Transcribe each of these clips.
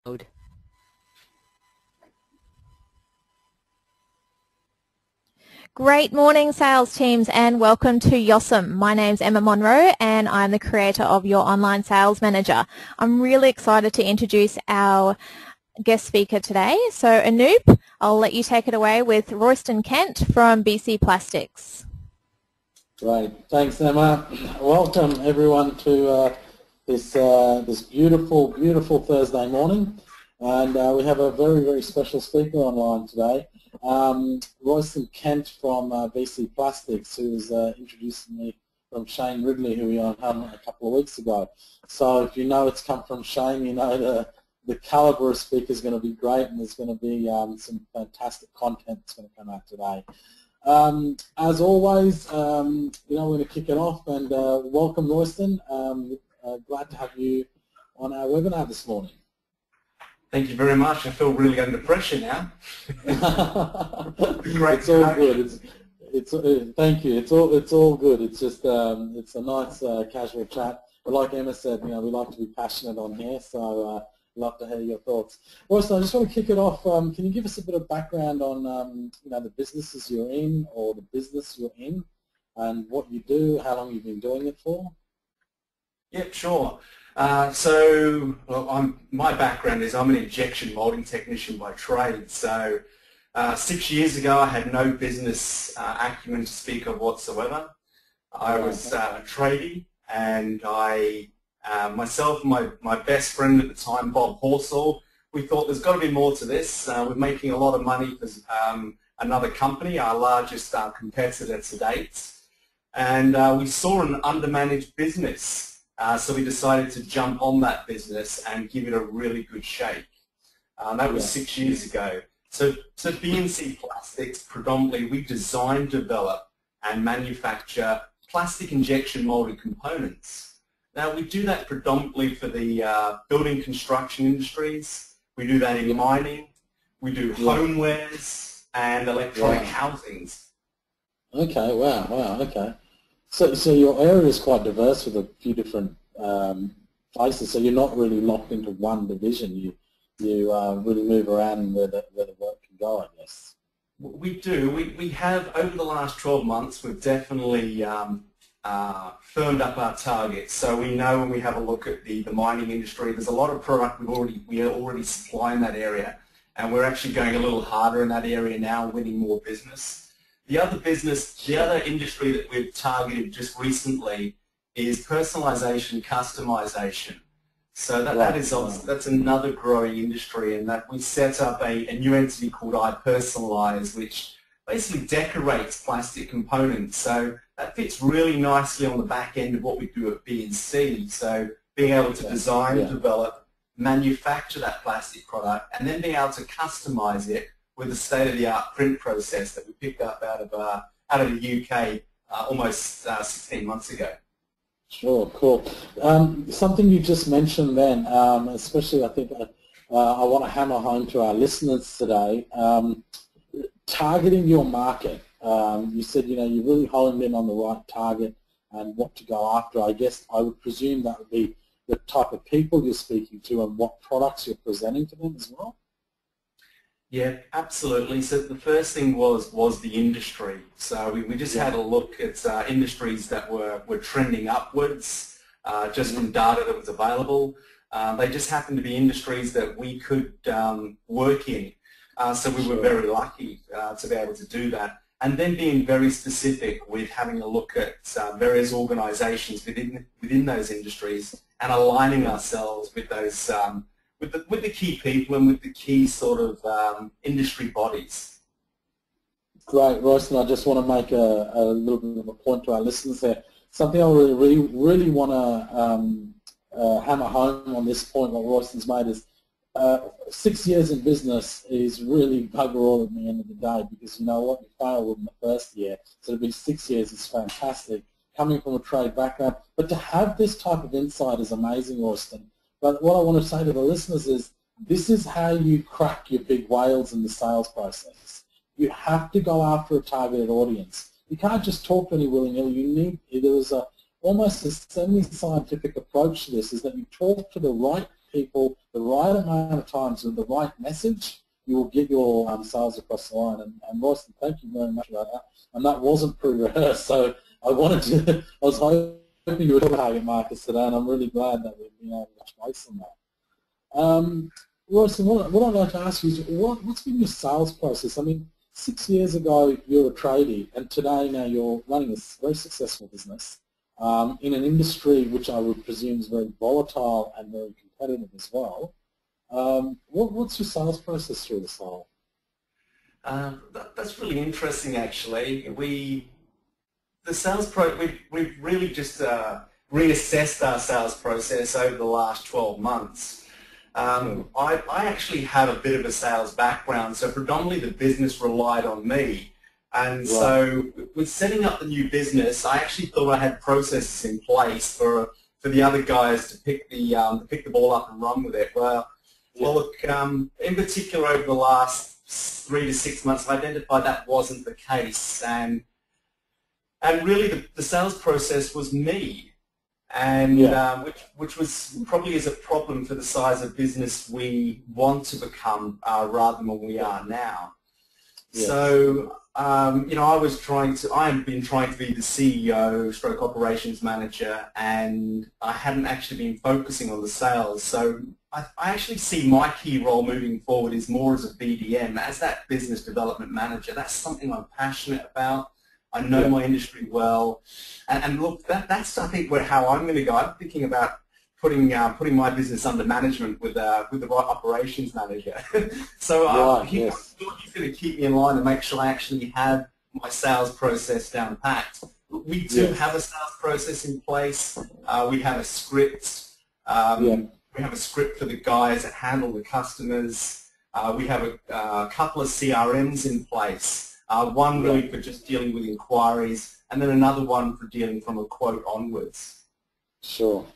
mode. Great morning, sales teams, and welcome to Yossum. My name's Emma Monroe, and I'm the creator of Your Online Sales Manager. I'm really excited to introduce our guest speaker today. So, Anoop, I'll let you take it away with Royston Kent from BC Plastics. Great. Thanks, Emma. Welcome, everyone, to this beautiful, beautiful Thursday morning. And we have a very, very special speaker online today, Royston Kent from BC Plastics, who was introducing me from Shane Ridley, who we had a couple of weeks ago. So if you know it's come from Shane, you know the caliber of speaker is going to be great, and there's going to be some fantastic content that's going to come out today. As always, we're going to kick it off, and welcome, Royston. Glad to have you on our webinar this morning. Thank you very much. I feel really under pressure now. Great. It's all good. Thank you. It's all good. It's just it's a nice casual chat. But like Emma said, we like to be passionate on here, so love to hear your thoughts. Royston, I just want to kick it off. Can you give us a bit of background on the businesses you're in, or the business you're in, and what you do, how long you've been doing it for? Yep, sure. My background is I'm an injection molding technician by trade. So 6 years ago, I had no business acumen to speak of whatsoever. I was a tradie, and myself and my best friend at the time, Bob Horsall, we thought there's got to be more to this. We're making a lot of money for another company, our largest competitor to date, and we saw an undermanaged business. So we decided to jump on that business and give it a really good shake. That was 6 years ago. So BNC Plastics, predominantly, we design, develop, and manufacture plastic injection molded components. Now, we do that predominantly for the building construction industries. We do that in mining. We do homewares and electronic housings. Okay, wow, okay. So your area is quite diverse with a few different places. So you're not really locked into one division. You really move around where the work can go, I guess. We do. We have, over the last 12 months, we've definitely firmed up our targets. So we know when we have a look at the mining industry, there's a lot of product we already supply in that area, and we're actually going a little harder in that area now, winning more business. The other industry that we've targeted just recently is personalization, customization. So that's another growing industry, and that we set up a new entity called iPersonalize, which basically decorates plastic components. So that fits really nicely on the back end of what we do at BNC. So being able to design, develop, manufacture that plastic product, and then being able to customize it with the state-of-the-art print process that we picked up out of the UK almost 16 months ago. Sure, cool. Something you just mentioned then, especially I think I want to hammer home to our listeners today, targeting your market. You said, you really honed in on the right target and what to go after. I guess I would presume that would be the type of people you're speaking to and what products you're presenting to them as well. Yeah, absolutely. So the first thing was the industry. So we just had a look at industries that were trending upwards just from data that was available. They just happened to be industries that we could work in. So we were very lucky to be able to do that. And then being very specific with having a look at various organizations within those industries and aligning ourselves with those with the key people and with the key sort of industry bodies. Great, Royston. I just want to make a little bit of a point to our listeners there. Something I really want to hammer home on this point, what Royston's made, is 6 years in business is really bugger all at the end of the day, because you know what, you failed in the first year. So to be 6 years is fantastic, coming from a trade background. But to have this type of insight is amazing, Royston. But what I want to say to the listeners is this is how you crack your big whales in the sales process. You have to go after a targeted audience. You can't just talk to any willy-nilly. There is almost a semi-scientific approach to this, is that you talk to the right people the right amount of times with the right message, you will get your sales across the line. And Royston, thank you very much for that. And that wasn't pre-rehearsed, so I was hoping you would target markets today, and I'm really glad that we've been able to touch base on that. Royston, what I'd like to ask you is, what's been your sales process? I mean, 6 years ago you were a tradie, and today now you're running a very successful business in an industry which I would presume is very volatile and very competitive as well. What's your sales process through this whole? That's really interesting, actually. We've really just reassessed our sales process over the last 12 months. I actually have a bit of a sales background, so predominantly the business relied on me. And so with setting up the new business, I actually thought I had processes in place for the other guys to pick the ball up and run with it. Well, look, in particular over the last 3 to 6 months, I identified that wasn't the case, and really the sales process was me, and which was probably is a problem for the size of business we want to become rather than what we are now. Yes. So I have been trying to be the CEO stroke operations manager, and I hadn't actually been focusing on the sales. So I actually see my key role moving forward is more as a BDM, as that business development manager. That's something I'm passionate about. I know my industry well, and look, that's I think how I'm going to go. I'm thinking about putting my business under management with the right operations manager. So he's going to keep me in line and make sure I actually have my sales process down packed. We do have a sales process in place. We have a script. We have a script for the guys that handle the customers. We have a couple of CRMs in place. One really for just dealing with inquiries, and then another one for dealing from a quote onwards. Sure.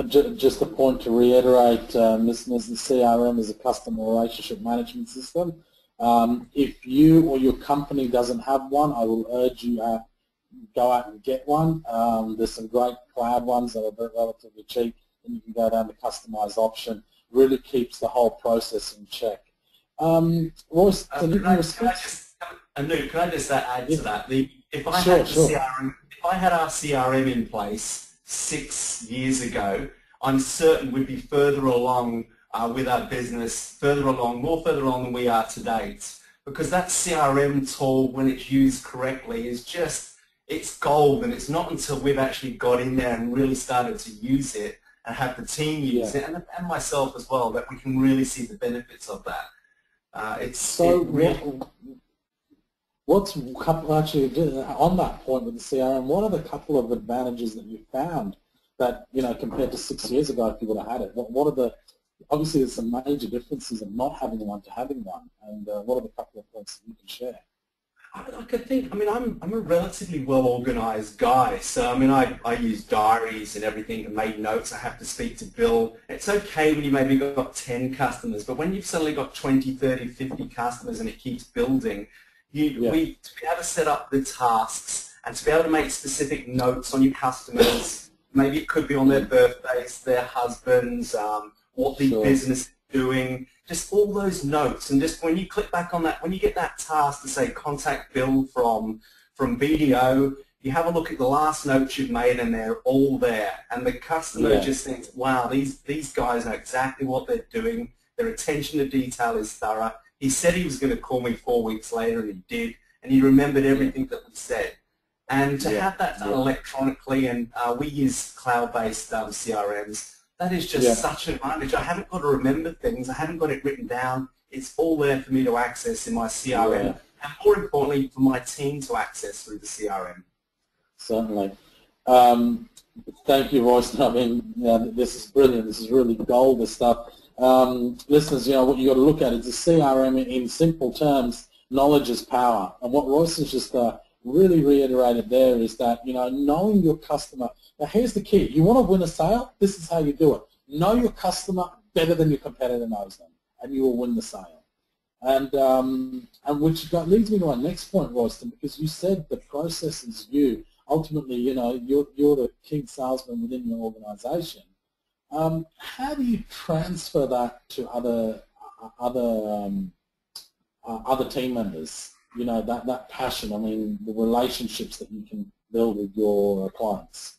Just a point to reiterate, listeners, the CRM is a customer relationship management system. If you or your company doesn't have one, I will urge you go out and get one. There's some great cloud ones that are relatively cheap, and you can go down the customized option. Really keeps the whole process in check. Royston, can I just add to that? If I had our CRM in place 6 years ago, I'm certain we'd be further along with our business, more further along than we are to date. Because that CRM tool, when it's used correctly, it's gold, and it's not until we've actually got in there and really started to use it and have the team use it, and myself as well, that we can really see the benefits of that. What's actually on that point with the CRM? What are the couple of advantages that you found that compared to 6 years ago if you would have had it? What are the obviously there's some major differences of not having one to having one, and what are the couple of points that you can share? I'm a relatively well-organised guy, so I use diaries and everything and make notes. I have to speak to Bill. It's okay when you maybe got 10 customers, but when you've suddenly got 20, 30, 50 customers and it keeps building, to be able to set up the tasks and to be able to make specific notes on your customers, maybe it could be on their birthdays, their husbands, what the business is doing, just all those notes, and just when you click back on that, when you get that task to say contact Bill from BDO, you have a look at the last notes you've made and they're all there, and the customer just thinks, wow, these guys know exactly what they're doing, their attention to detail is thorough. He said he was going to call me 4 weeks later, and he did, and he remembered everything that we said. And to have that done electronically, and we use cloud-based CRMs, that is just such an advantage. I haven't got to remember things. I haven't got it written down. It's all there for me to access in my CRM, and more importantly, for my team to access through the CRM. Certainly. Thank you, Royston. This is brilliant. This is really gold, this stuff. Listeners, what you've got to look at is the CRM in simple terms. Knowledge is power. And what Royston's just really reiterated there is that, knowing your customer. Now, here's the key. You want to win a sale? This is how you do it. Know your customer better than your competitor knows them, and you will win the sale. And which leads me to my next point, Royston, because you said the process is you. Ultimately, you're the king salesman within your organisation. how do you transfer that to other team members? You know, that passion. I mean, the relationships that you can build with your clients.